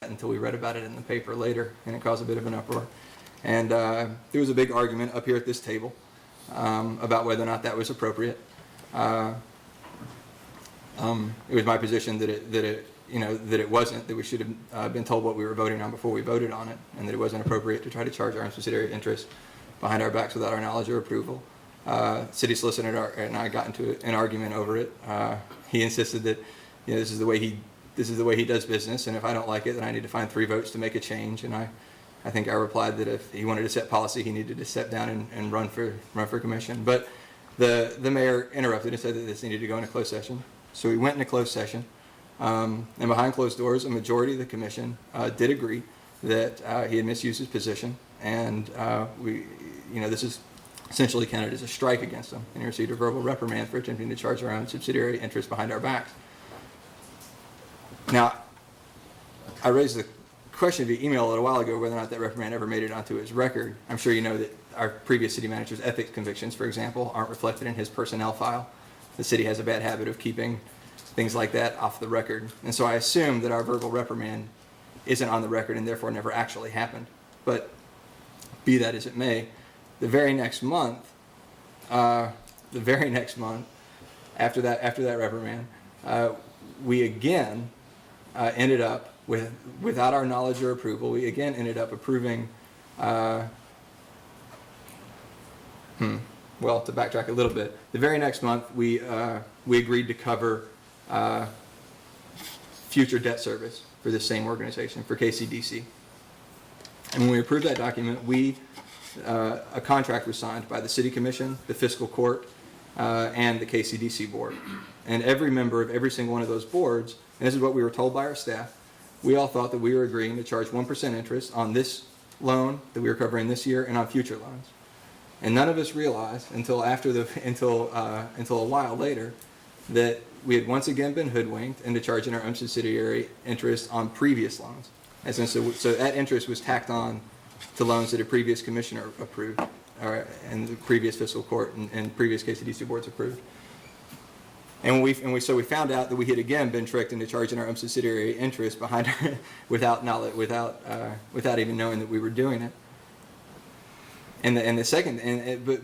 until we read about it in the paper later, and it caused a bit of an uproar. And there was a big argument up here at this table about whether or not that was appropriate. It was my position that it wasn't, that we should have been told what we were voting on before we voted on it, and that it wasn't appropriate to try to charge our own subsidiary interest behind our backs without our knowledge or approval. City solicitor and I got into an argument over it. He insisted that this is the way he does business, and if I don't like it, then I need to find 3 votes to make a change. And I think I replied that if he wanted to set policy, he needed to step down and run for commission. But the mayor interrupted and said that this needed to go into closed session. So we went into closed session, and behind closed doors, a majority of the commission did agree that he had misused his position, and this is essentially counted as a strike against him, and he received a verbal reprimand for attempting to charge our own subsidiary interest behind our backs. Now, I raised the question via email a little while ago whether or not that reprimand ever made it onto his record. I'm sure you know that our previous city manager's ethics convictions, for example, aren't reflected in his personnel file. The city has a bad habit of keeping things like that off the record. And so I assume that our verbal reprimand isn't on the record and therefore never actually happened. But be that as it may, the very next month, after that reprimand, we again ended up without our knowledge or approval, we again ended up approving, well, to backtrack a little bit, the very next month we agreed to cover future debt service for this same organization, for KCDC. And when we approved that document, a contract was signed by the City Commission, the Fiscal Court, and the KCDC Board. And every member of every single one of those boards, and this is what we were told by our staff, we all thought that we were agreeing to charge 1% interest on this loan that we were covering this year and on future loans. And none of us realized until a while later that we had once again been hoodwinked into charging our own subsidiary interest on previous loans. So that interest was tacked on to loans that a previous commissioner approved, and the previous fiscal court and previous KCDC boards approved. And we found out that we had again been tricked into charging our own subsidiary interest behind without even knowing that we were doing it. But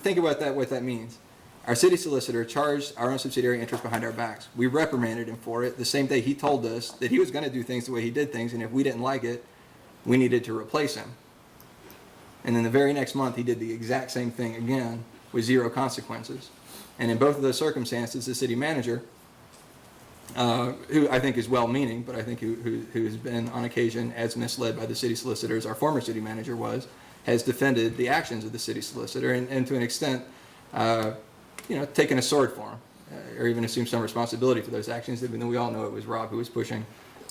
think about that. What that means. Our city solicitor charged our own subsidiary interest behind our backs. We reprimanded him for it the same day he told us that he was going to do things the way he did things, and if we didn't like it, we needed to replace him. And then the very next month, he did the exact same thing again with 0 consequences. And in both of those circumstances, the city manager, who I think is well-meaning, but I think who has been on occasion as misled by the city solicitor as our former city manager was, has defended the actions of the city solicitor and to an extent, taken a sword for him, or even assumed some responsibility for those actions, even though we all know it was Rob who was pushing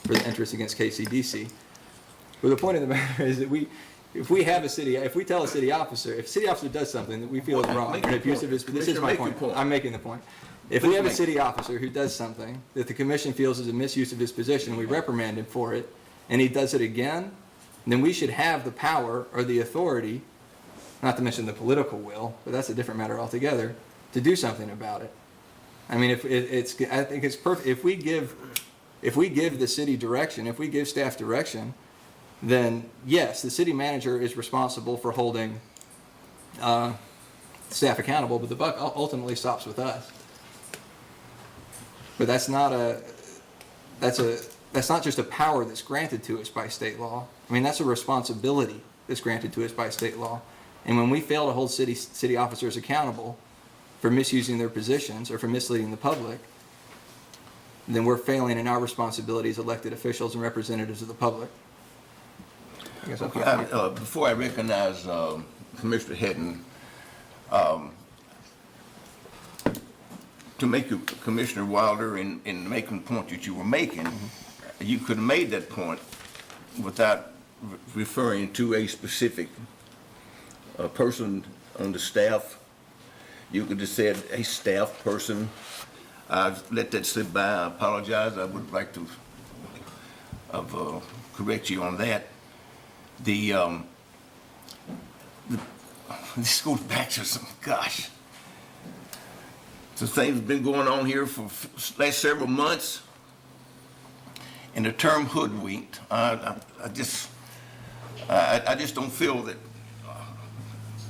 for the interest against KCDC. But the point of the matter is that if we tell a city officer, if a city officer does something that we feel is wrong, an abuse of his, this is my point. I'm making the point. If we have a city officer who does something that the commission feels is a misuse of his position, we reprimand him for it, and he does it again, then we should have the power or the authority, not to mention the political will, but that's a different matter altogether, to do something about it. I mean, I think it's perfect. If we give the city direction, if we give staff direction, then yes, the city manager is responsible for holding staff accountable, but the buck ultimately stops with us. But that's not just a power that's granted to us by state law. I mean, that's a responsibility that's granted to us by state law. And when we fail to hold city officers accountable for misusing their positions or for misleading the public, then we're failing in our responsibility as elected officials and representatives of the public. Before I recognize Commissioner Hedden, to make Commissioner Wilder in making the point that you were making, you could have made that point without referring to a specific person on the staff. You could have said a staff person. Let that slip by. I apologize. I would like to correct you on that. This goes back to some things have been going on here for last several months, And the term hoodwinked, I just don't feel that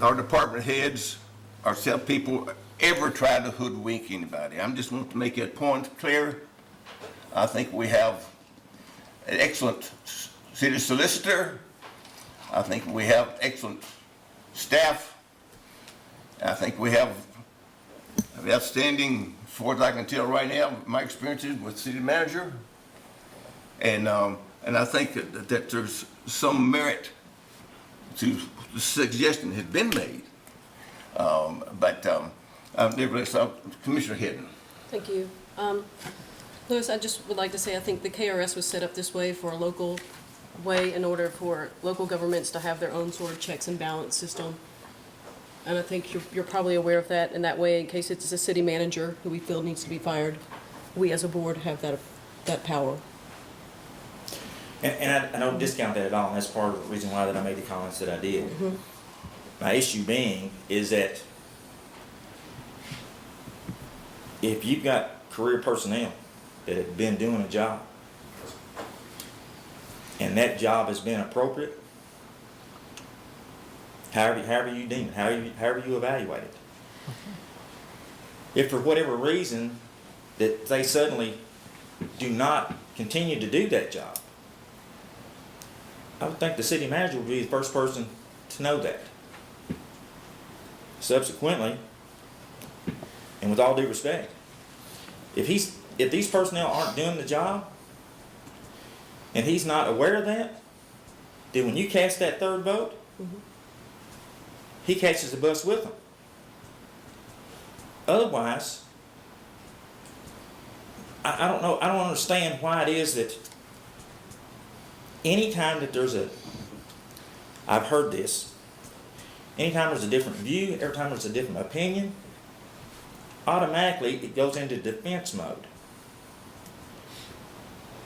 our department heads or self people ever try to hoodwink anybody. I just want to make that point clear. I think we have an excellent city solicitor. I think we have excellent staff. I think we have outstanding, as far as I can tell right now, my experiences with city manager. And I think that there's some merit to the suggestion has been made. Nevertheless, Commissioner Hedden. Thank you. Louis, I just would like to say I think the KRS was set up this way for a local way in order for local governments to have their own sort of checks and balance system. And I think you're probably aware of that. In that way, in case it's a city manager who we feel needs to be fired, we as a board have that power. And I don't discount that at all, and that's part of the reason why that I made the comments that I did. Mm-hmm. My issue being is that if you've got career personnel that have been doing a job, and that job has been appropriate, however you deem it, however you evaluate it. If for whatever reason that they suddenly do not continue to do that job, I would think the city manager would be the first person to know that. Subsequently, and with all due respect, if these personnel aren't doing the job, and he's not aware of that, then when you cast that third vote, he catches the bus with them. Otherwise, I don't know, I don't understand why it is that anytime that I've heard this, anytime there's a different view, every time there's a different opinion, automatically it goes into defense mode.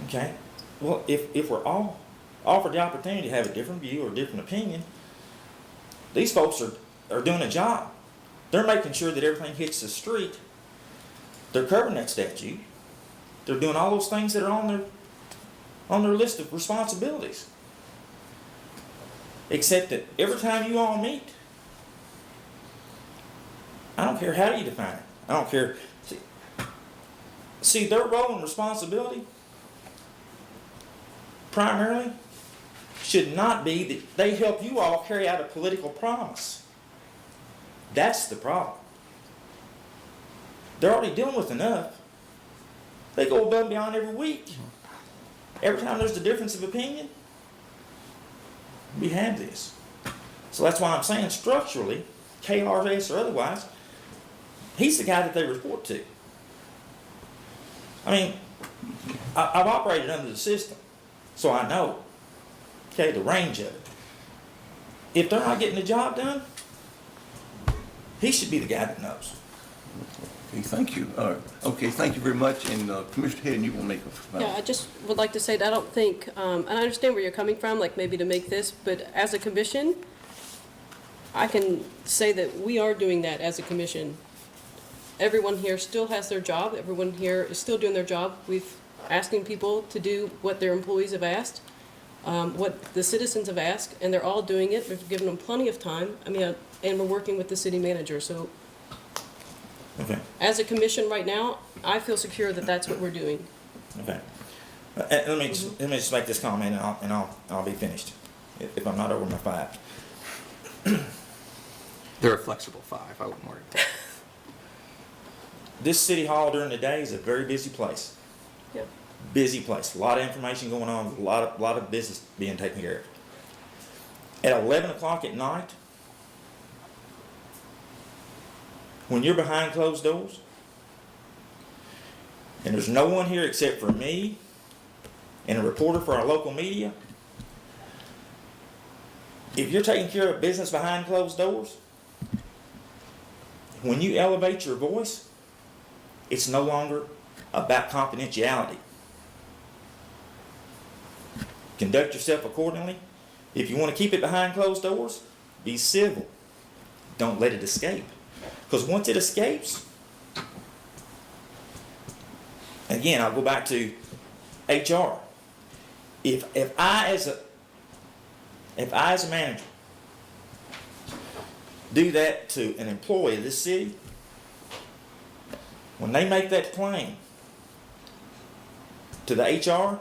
Okay? Well, if we're all offered the opportunity to have a different view or a different opinion, these folks are doing a job. They're making sure that everything hits the street. They're covering that statute. They're doing all those things that are on their list of responsibilities. Except that every time you all meet, I don't care how you define it. I don't care. See, their role and responsibility primarily should not be that they help you all carry out a political promise. That's the problem. They're already dealing with enough. They go above and beyond every week. Every time there's a difference of opinion, we have this. So that's why I'm saying structurally, KRS or otherwise, he's the guy that they report to. I mean, I've operated under the system, so I know, okay, the range of it. If they're not getting the job done, he should be the guy that knows. Okay, thank you. Okay, thank you very much. And Commissioner Hayden, you will make a Yeah, I just would like to say that I don't think, and I understand where you're coming from, like maybe to make this, but as a commission, I can say that we are doing that as a commission. Everyone here still has their job. Everyone here is still doing their job. We've asking people to do what their employees have asked, what the citizens have asked, and they're all doing it. We've given them plenty of time. I mean, and we're working with the city manager. So Okay. as a commission right now, I feel secure that that's what we're doing. Okay. Let me just make this comment, and I'll be finished if I'm not over my 5. They're a flexible 5, I wouldn't worry. This city hall during the day is a very busy place. Yeah. Busy place. A lot of information going on. A lot of business being taken care of. At 11 o'clock at night, when you're behind closed doors, and there's no one here except for me and a reporter for our local media, if you're taking care of business behind closed doors, when you elevate your voice, it's no longer about confidentiality. Conduct yourself accordingly. If you want to keep it behind closed doors, be civil. Don't let it escape. Because once it escapes, again, I'll go back to HR. if I as a manager do that to an employee of this city, when they make that claim to the HR,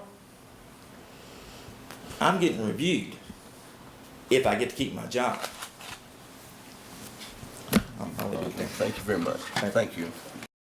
I'm getting reviewed if I get to keep my job. I'll leave it there. Thank you very much. Thank you.